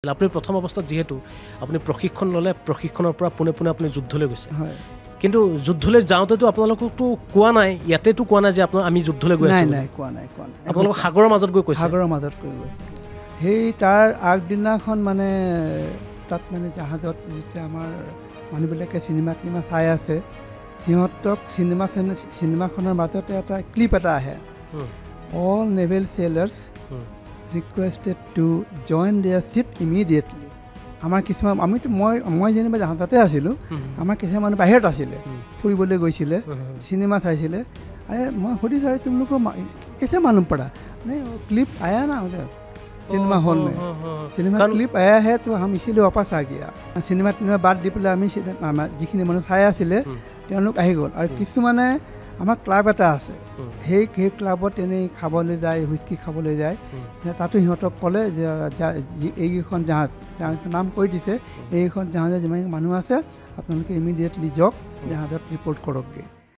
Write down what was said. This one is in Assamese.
আপনি প্ৰথম অৱস্থাত যেহেতু আপুনি প্ৰশিক্ষণ ল'লে প্ৰশিক্ষণৰ পৰা পুনে পুনে আপুনি যুদ্ধলৈ গৈছে হয় কিন্তু যুদ্ধলৈ যাওঁতেতো আপোনালোককতো কোৱা নাই ইয়াতেতো কোৱা নাই যে আমি যুদ্ধলৈ গৈ আছো নাই কোৱা নাই আপোনালোক সাগৰৰ মাজত গৈ কৈছে সাগৰৰ মাজত গৈ সেই তাৰ আগদিনাখন মানে তাত মানে জাহাজত যেতিয়া আমাৰ মানুহবিলাকে চিনেমা চাই আছে সিহঁতক চিনেমাখনৰ মাজতে এটা ক্লিপ এটা আহে all naval sailors requested to join their ship immediately আমাৰ কিছুমান মই যেনিবা জাহাজতে আছিলোঁ আমাৰ কিছুমান মানুহ বাহিৰত আছিলে ফুৰিবলৈ গৈছিলে চিনেমা চাইছিলে মই সুধিছোঁ তোমালোকৰ कैसे मालूम पड़ा नहीं वो क्लिप आया ना उधर सिनेमा हॉल में सिनेमा क्लिप आया है तो हम इसीलिए वापस आ गया सिनेमा বাদ দি পেলাই আমি যিখিনি মানুহ চাই আছিলে তেওঁলোক আহি গ'ল আৰু কিছুমানে আমাৰ ক্লাব এটা আছে সেই ক্লাবত এনেই খাবলৈ যায় হুইস্কি খাবলৈ যায় তাতো সিহঁতক ক'লে যে এইকেইখন জাহাজ নাম কৈ দিছে এইখন জাহাজত যিমান মানুহ আছে আপোনালোকে ইমিডিয়েটলি যাওক জাহাজত ৰিপৰ্ট কৰকগৈ